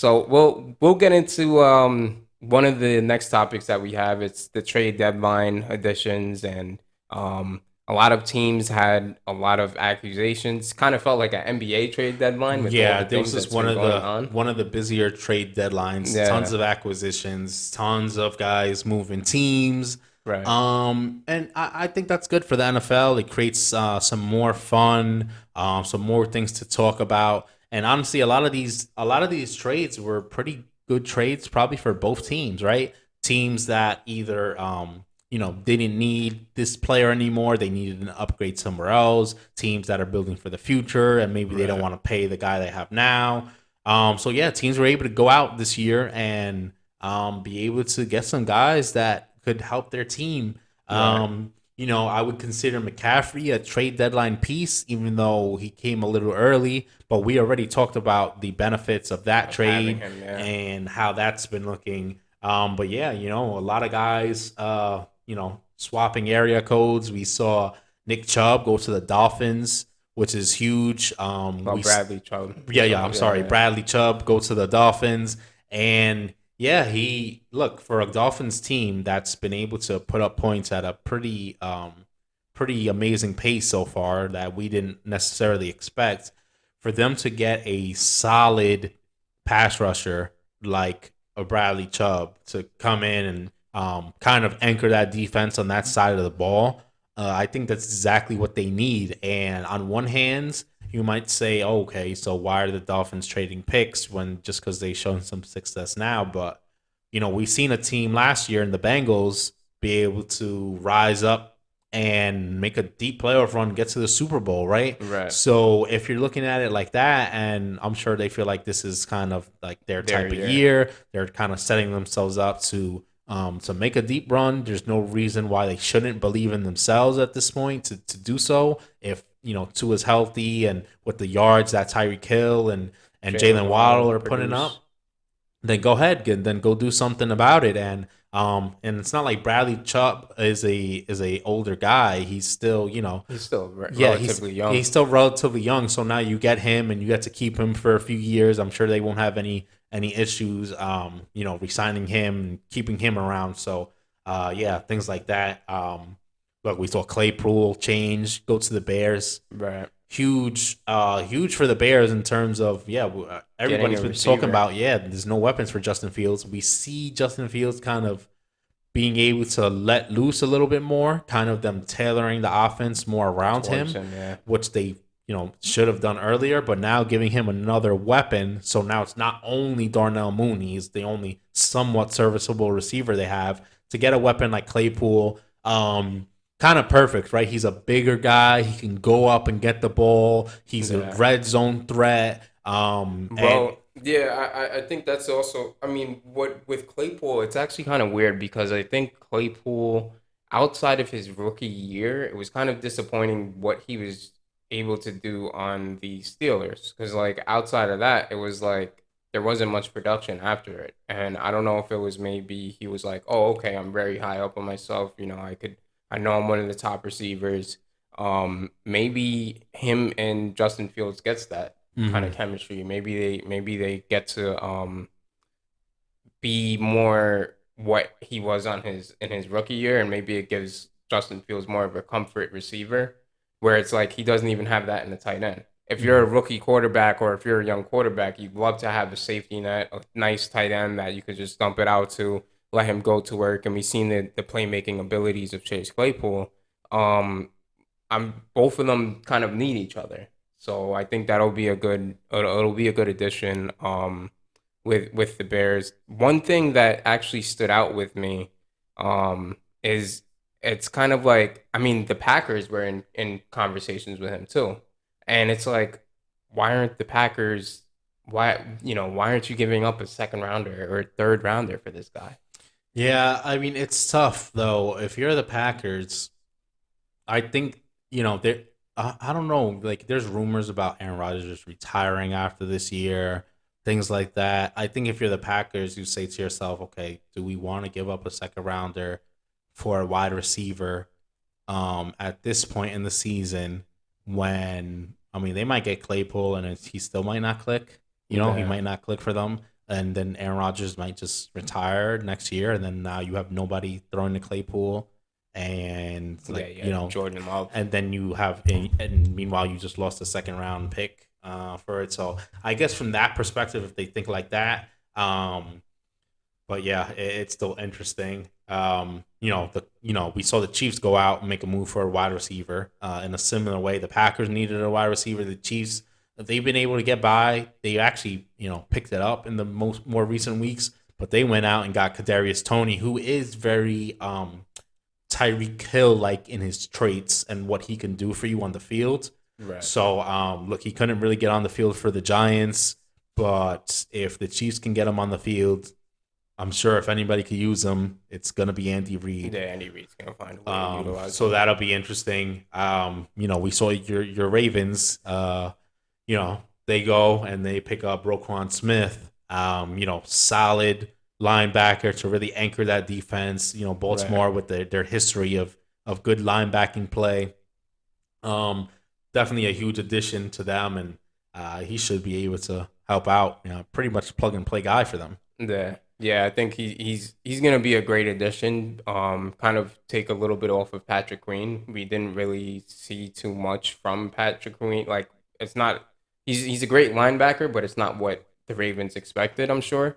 So we'll get into one of the next topics that we have. It's the trade deadline additions, and a lot of teams had a lot of accusations. Kind of felt like an NBA trade deadline with all Yeah, the there was things just that's been going on. one of the busier trade deadlines, tons Yeah, of acquisitions, tons of guys moving teams. right. And I think that's good for the NFL. It creates some more fun, some more things to talk about. And honestly, a lot of these trades were pretty good trades, probably for both teams, right? Teams that either didn't need this player anymore. They needed an upgrade somewhere else. Teams that are building for the future and maybe they don't Right. want to pay the guy they have now. So yeah, teams were able to go out this year and be able to get some guys that could help their team. Right. I would consider McCaffrey a trade deadline piece, even though he came a little early. But we already talked about the benefits of that Of having trade him, yeah. and how that's been looking. But yeah, a lot of guys, swapping area codes. We saw Nick Chubb go to the Dolphins, which is huge. Well, Bradley Chubb. Yeah. So I'm yeah, sorry, yeah. Bradley Chubb go to the Dolphins, and yeah, he look for a Dolphins team that's been able to put up points at a pretty amazing pace so far that we didn't necessarily expect. For them to get a solid pass rusher like a Bradley Chubb to come in and kind of anchor that defense on that side of the ball, I think that's exactly what they need. And on one hand, you might say, oh, okay, so why are the Dolphins trading picks when just because they've shown some success now? But we've seen a team last year in the Bengals be able to rise up and make a deep playoff run, get to the Super Bowl, right? Right. So if you're looking at it like that, and I'm sure they feel like this is kind of like their There, type of yeah. year, they're kind of setting themselves up to make a deep run. There's no reason why they shouldn't believe in themselves at this point to do so. If Tua's healthy and with the yards that Tyreek Hill and Jalen Jalen Waddle Waddle are putting produce. up, then go ahead, then go do something about it. And it's not like Bradley Chubb is a older guy. He's still He's still yeah, relatively he's young. still relatively young. So now you get him and you get to keep him for a few years. I'm sure they won't have any issues resigning him and keeping him around. So yeah, things like that. Look, we saw Claypool change, go to the Bears. Right. Huge for the Bears in terms of Getting everybody's a been talking receiver. about there's no weapons for Justin Fields. We see Justin Fields kind of being able to let loose a little bit more, kind of them tailoring the offense more around Towards him, him, yeah. which they should have done earlier. But now giving him another weapon, so now it's not only Darnell Mooney, he's the only somewhat serviceable receiver they have. To get a weapon like Claypool, kind of perfect, right? He's a bigger guy. He can go up and get the ball. He's a Yeah. red zone threat. And Well, yeah, I think that's also, I mean, what with Claypool, it's actually kind of weird because I think Claypool, outside of his rookie year, it was kind of disappointing what he was able to do on the Steelers. Because, like, outside of that, it was like there wasn't much production after it. And I don't know if it was maybe he was like, oh, okay, I'm very high up on myself. I know I'm one of the top receivers. Maybe him and Justin Fields gets that kind of mhm. chemistry. Maybe they get to be more what he was on his in his rookie year, and maybe it gives Justin Fields more of a comfort receiver, where it's like he doesn't even have that in the tight end. If you're a Mhm. rookie quarterback or if you're a young quarterback, you'd love to have a safety net, a nice tight end that you could just dump it out to, let him go to work. And we've seen the playmaking abilities of Chase Claypool. Um, I'm both of them kind of need each other. So I think it'll be a good addition with the Bears. One thing that actually stood out with me is it's kind of like, I mean, the Packers were in conversations with him too. And it's like, why aren't the Packers why aren't you giving up a second rounder or a third rounder for this guy? Yeah, I mean it's tough though. If you're the Packers, I think there. I don't know. Like, there's rumors about Aaron Rodgers just retiring after this year, things like that. I think if you're the Packers, you say to yourself, okay, do we want to give up a second rounder for a wide receiver? At this point in the season, when I mean they might get Claypool and he still might not click. He Yeah. might not click for them. and then Aaron Rodgers might just retire next year, and then now you have nobody throwing to Claypool, and Yeah, like yeah, Jordan Love. and then you have, and meanwhile you just lost a second round pick for it. So I guess from that perspective, if they think like that, but yeah, it's still interesting. We saw the Chiefs go out and make a move for a wide receiver. In a similar way, the Packers needed a wide receiver. The Chiefs, they've been able to get by. They actually, picked it up in the more recent weeks, but they went out and got Kadarius Toney, who is very Tyreek Hill like in his traits and what he can do for you on the field. Right. So look, he couldn't really get on the field for the Giants, but if the Chiefs can get him on the field, I'm sure if anybody could use him, it's gonna be Andy Reid. Yeah, Andy Reid's gonna find a way to utilize. So that'll be interesting. We saw your Ravens. They go and they pick up Roquan Smith. Solid linebacker to really anchor that defense. Baltimore with their history of good linebacking play. Definitely a huge addition to them, and he should be able to help out. Pretty much plug and play guy for them. Yeah, I think he's gonna be a great addition. Kind of take a little bit off of Patrick Queen. We didn't really see too much from Patrick Queen. Like it's not he's a great linebacker, but it's not what the Ravens expected, I'm sure.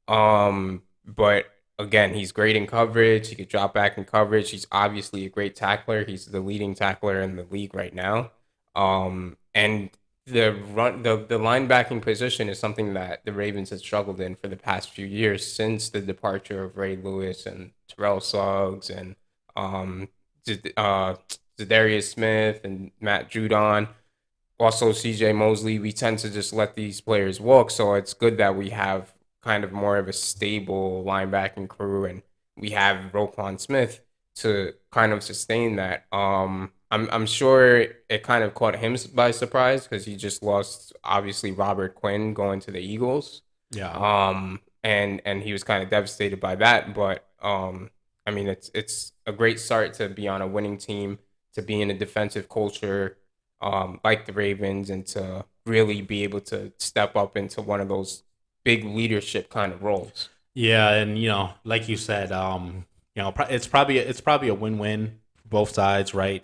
But again, he's great in coverage. He could drop back in coverage. He's obviously a great tackler. He's the leading tackler in the league right now. And the linebacking position is something that the Ravens have struggled in for the past few years since the departure of Ray Lewis and Terrell Suggs and Zadarius Smith and Matt Judon. Also, CJ Mosley. We tend to just let these players walk, so it's good that we have kind of more of a stable linebacking crew, and we have Roquan Smith to kind of sustain that. I'm sure it kind of caught him by surprise because he just lost obviously Robert Quinn going to the Eagles. Yeah. And he was kind of devastated by that, but I mean it's a great start to be on a winning team, to be in a defensive culture like the Ravens, and to really be able to step up into one of those big leadership kind of roles. Yeah, and like you said, it's probably a win-win for both sides, right?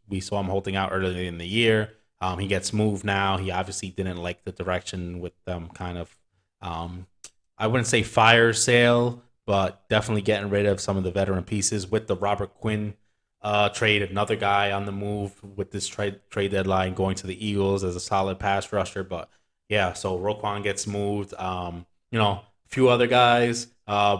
We saw him holding out earlier in the year. He gets moved now. He obviously didn't like the direction with them kind of I wouldn't say fire sale, but definitely getting rid of some of the veteran pieces with the Robert Quinn trade, another guy on the move with this trade deadline going to the Eagles as a solid pass rusher. But yeah, so Roquan gets moved. A few other guys.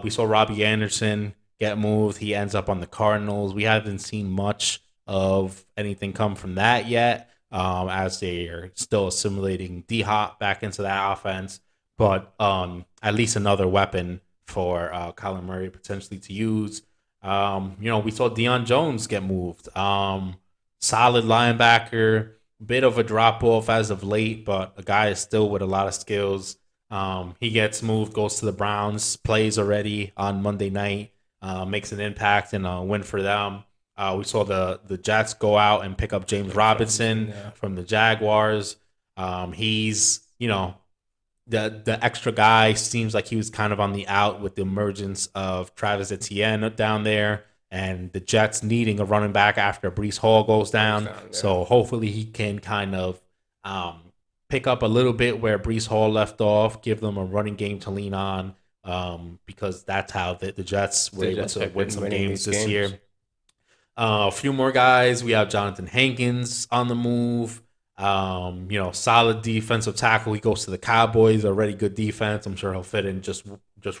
We saw Robbie Anderson get moved. He ends up on the Cardinals. We haven't seen much of anything come from that yet, as they are still assimilating D-Hop back into that offense. But at least another weapon for Kyler Murray potentially to use. We saw Deion Jones get moved. Solid linebacker, bit of a drop off as of late, but a guy is still with a lot of skills. He gets moved, goes to the Browns, plays already on Monday night, makes an impact and a win for them. We saw the Jets go out and pick up James Robinson from the Jaguars. He's, the extra guy. Seems like he was kind of on the out with the emergence of Travis Etienne down there, and the Jets needing a running back after Breece Hall goes down. So hopefully he can kind of pick up a little bit where Breece Hall left off, give them a running game to lean on, because that's how the Jets were able to win some games this year. A few more guys. We have Jonathan Hankins on the move. Solid defensive tackle. He goes to the Cowboys, already good defense. I'm sure he'll fit in just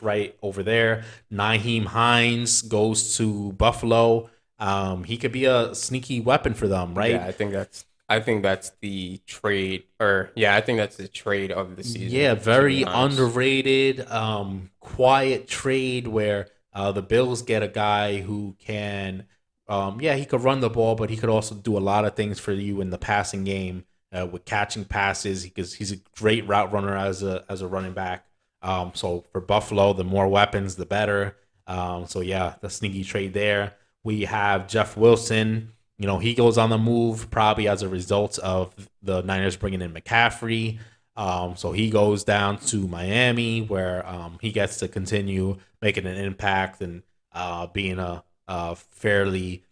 right over there. Nyheim Hines goes to Buffalo. He could be a sneaky weapon for them, right? Yeah, I think that's the trade, I think that's the trade of the season. Yeah, very underrated, quiet trade where the Bills get a guy who can, he could run the ball, but he could also do a lot of things for you in the passing game with catching passes, because he's a great route runner as a running back. So for Buffalo, the more weapons, the better. The sneaky trade there. We have Jeff Wilson. He goes on the move probably as a result of the Niners bringing in McCaffrey. So he goes down to Miami, where he gets to continue making an impact and being a fairly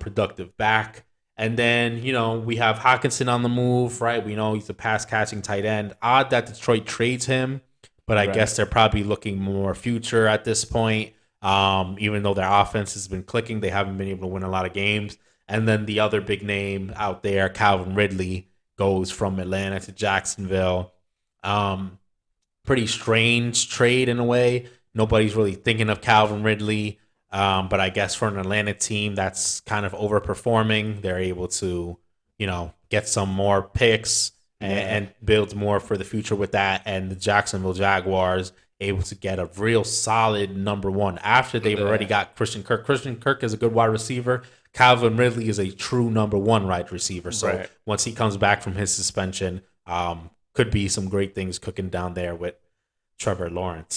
productive back. And then, we have Hawkinson on the move, right? We know he's a pass catching tight end. Odd that Detroit trades him, but I Right. guess they're probably looking more future at this point. Even though their offense has been clicking, they haven't been able to win a lot of games. And then the other big name out there, Calvin Ridley, goes from Atlanta to Jacksonville. Um, Pretty strange trade in a way. Nobody's really thinking of Calvin Ridley. But I guess for an Atlanta team that's kind of overperforming, they're able to, get some more picks and build more for the future with that. And the Jacksonville Jaguars able to get a real solid number one after they've already got Christian Kirk. Christian Kirk is a good wide receiver. Calvin Ridley is a true number one wide receiver. So Right. once he comes back from his suspension, could be some great things cooking down there with Trevor Lawrence.